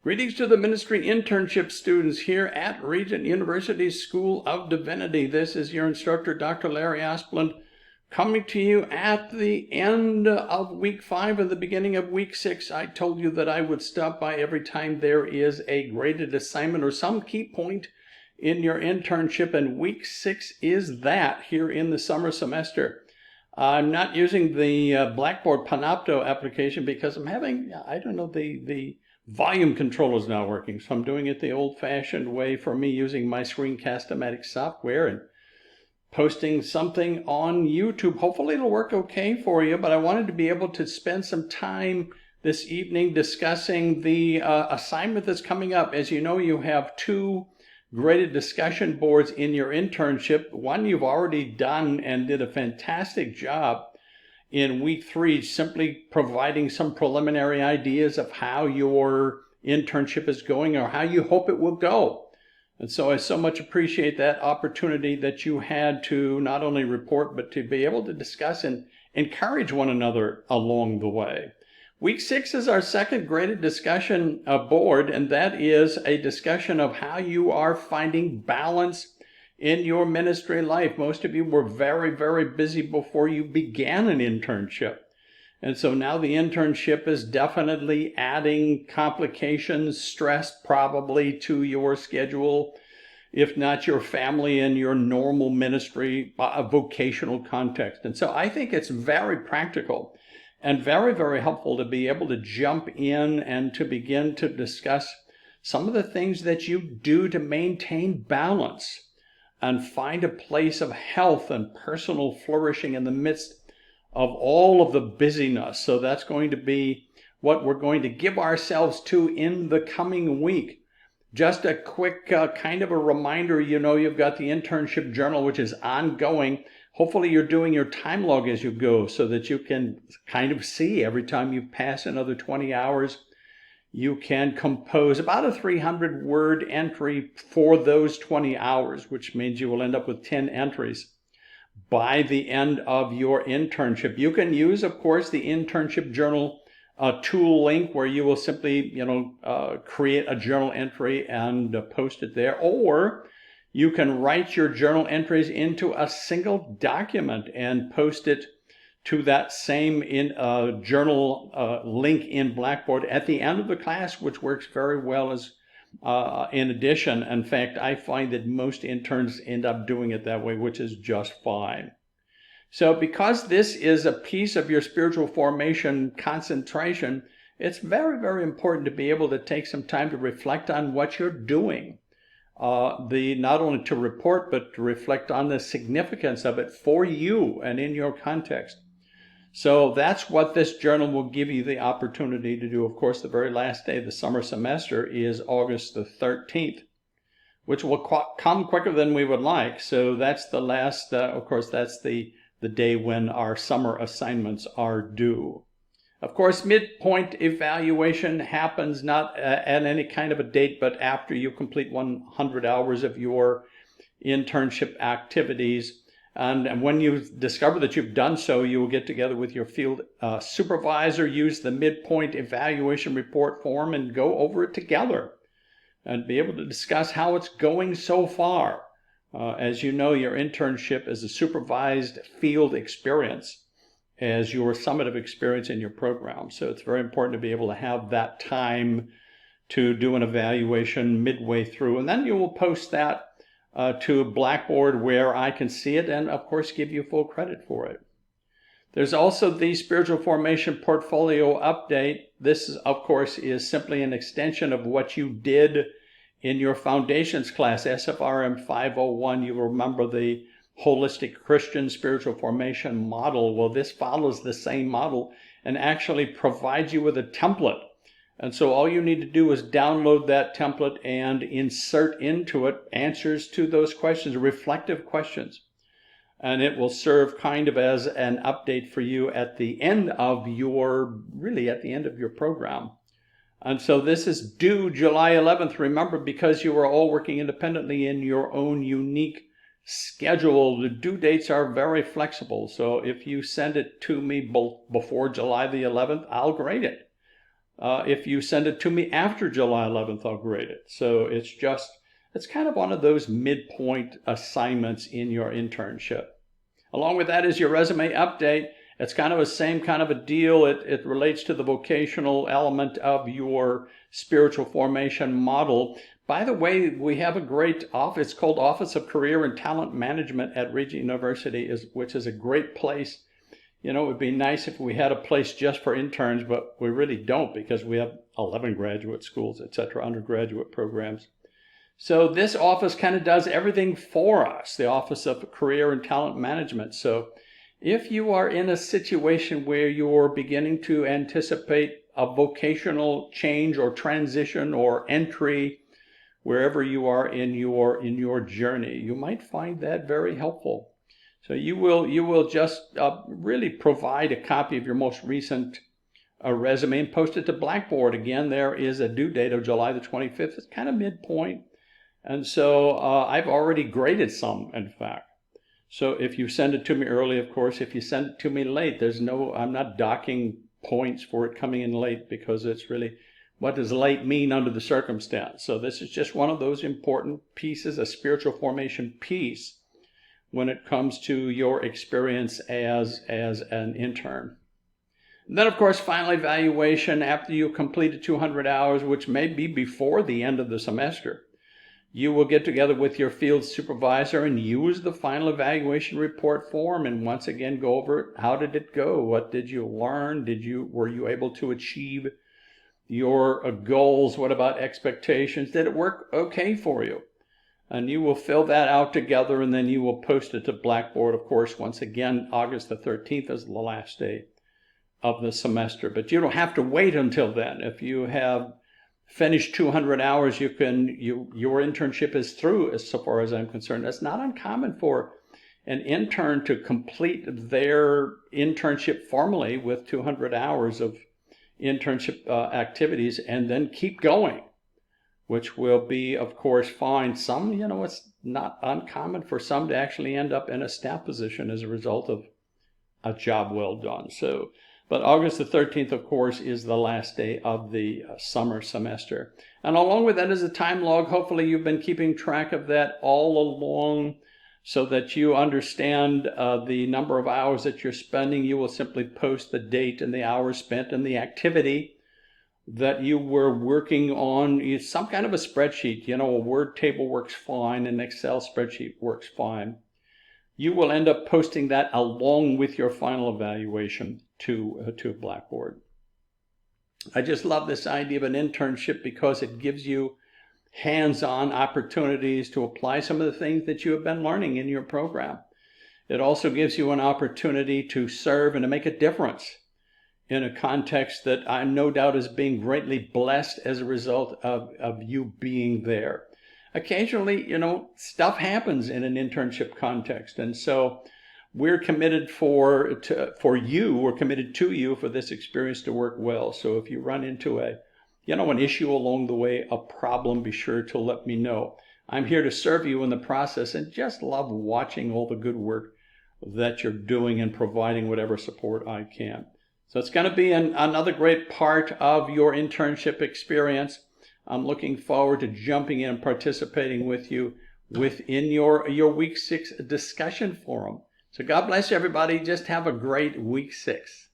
Greetings to the ministry internship students here at Regent University's School of Divinity. This is your instructor, Dr. Larry Asplund, coming to you at the end of week 5 and the beginning of week 6. I told you that I would stop by every time there is a graded assignment or some key point in your internship, and week 6 is that here in the summer semester. I'm not using the Blackboard Panopto application because I'm having, the volume control is not working. So I'm doing it the old-fashioned way for me, using my Screencast-O-Matic software and posting something on YouTube. Hopefully it'll work okay for you, but I wanted to be able to spend some time this evening discussing the assignment that's coming up. As you know, you have 2 graded discussion boards in your internship. One you've already done and did a fantastic job in week 3, simply providing some preliminary ideas of how your internship is going or how you hope it will go. And so I so much appreciate that opportunity that you had to not only report, but to be able to discuss and encourage one another along the way. Week 6 is our second graded discussion board, and that is a discussion of how you are finding balance in your ministry life. Most of you were very, very busy before you began an internship. And so now the internship is definitely adding complications, stress probably to your schedule, if not your family and your normal ministry, vocational context. And so I think it's very practical and very, very helpful to be able to jump in and to begin to discuss some of the things that you do to maintain balance and find a place of health and personal flourishing in the midst of all of the busyness. So that's going to be what we're going to give ourselves to in the coming week. Just a quick kind of a reminder, you've got the internship journal, which is ongoing. Hopefully you're doing your time log as you go so that you can kind of see every time you pass another 20 hours, you can compose about a 300-word entry for those 20 hours, which means you will end up with 10 entries by the end of your internship. You can use, of course, the internship journal tool link where you will simply, create a journal entry and post it there. Or you can write your journal entries into a single document and post it to that same journal link in Blackboard at the end of the class, which works very well as in addition. In fact, I find that most interns end up doing it that way, which is just fine. So because this is a piece of your spiritual formation concentration, it's very, very important to be able to take some time to reflect on what you're doing. Not only to report, but to reflect on the significance of it for you and in your context. So that's what this journal will give you the opportunity to do. Of course, the very last day of the summer semester is August the 13th, which will come quicker than we would like. So that's the last, of course, that's the day when our summer assignments are due. Of course, midpoint evaluation happens not at any kind of a date, but after you complete 100 hours of your internship activities. And when you discover that you've done so, you will get together with your field supervisor, use the midpoint evaluation report form, and go over it together and be able to discuss how it's going so far. As you know, your internship is a supervised field experience as your summative experience in your program. So it's very important to be able to have that time to do an evaluation midway through. And then you will post that to Blackboard where I can see it and, of course, give you full credit for it. There's also the Spiritual Formation Portfolio Update. This, of course, is simply an extension of what you did in your foundations class, SFRM695. You remember the holistic Christian spiritual formation model. Well, this follows the same model and actually provides you with a template. And so all you need to do is download that template and insert into it answers to those questions, reflective questions. And it will serve kind of as an update for you at the end of your program. And so this is due July 11th. Remember, because you are all working independently in your own unique schedule, the due dates are very flexible. So if you send it to me before July the 11th, I'll grade it. If you send it to me after July 11th, I'll grade it. So it's kind of one of those midpoint assignments in your internship. Along with that is your resume update. It's kind of the same kind of a deal. It relates to the vocational element of your spiritual formation model. By the way, we have a great office called Office of Career and Talent Management at Regent University, which is a great place. You know, it would be nice if we had a place just for interns, but we really don't because we have 11 graduate schools, etc., undergraduate programs. So this office kind of does everything for us, the Office of Career and Talent Management. So if you are in a situation where you're beginning to anticipate a vocational change or transition or entry, wherever you are in your journey, you might find that very helpful. So you will just really provide a copy of your most recent resume and post it to Blackboard. Again, there is a due date of July the 25th. It's kind of midpoint. And so I've already graded some, in fact. So if you send it to me early, of course, if you send it to me late, I'm not docking points for it coming in late, because it's really, what does late mean under the circumstance? So this is just one of those important pieces, a spiritual formation piece, when it comes to your experience as an intern. And then, of course, final evaluation after you completed 200 hours, which may be before the end of the semester. You will get together with your field supervisor and use the final evaluation report form and once again go over it. How did it go? What did you learn? Were you able to achieve your goals? What about expectations? Did it work okay for you? And you will fill that out together, and then you will post it to Blackboard. Of course, once again, August the 13th is the last day of the semester. But you don't have to wait until then. If you have finished 200 hours, your internship is through, as so far as I'm concerned. It's not uncommon for an intern to complete their internship formally with 200 hours of internship activities and then keep going, which will be, of course, fine. Some, it's not uncommon for some to actually end up in a staff position as a result of a job well done. So, but August the 13th, of course, is the last day of the summer semester. And along with that is a time log. Hopefully you've been keeping track of that all along so that you understand the number of hours that you're spending. You will simply post the date and the hours spent and the activity that you were working on. It's some kind of a spreadsheet. A Word table works fine, an Excel spreadsheet works fine. You will end up posting that along with your final evaluation to Blackboard. I just love this idea of an internship because it gives you hands-on opportunities to apply some of the things that you have been learning in your program. It also gives you an opportunity to serve and to make a difference in a context that I no doubt is being greatly blessed as a result of you being there. Occasionally, stuff happens in an internship context, and so we're committed we're committed to you for this experience to work well. So if you run into an issue along the way, a problem, be sure to let me know. I'm here to serve you in the process and just love watching all the good work that you're doing and providing whatever support I can. So it's going to be another great part of your internship experience. I'm looking forward to jumping in and participating with you within your Week 6 discussion forum. So God bless everybody. Just have a great Week 6.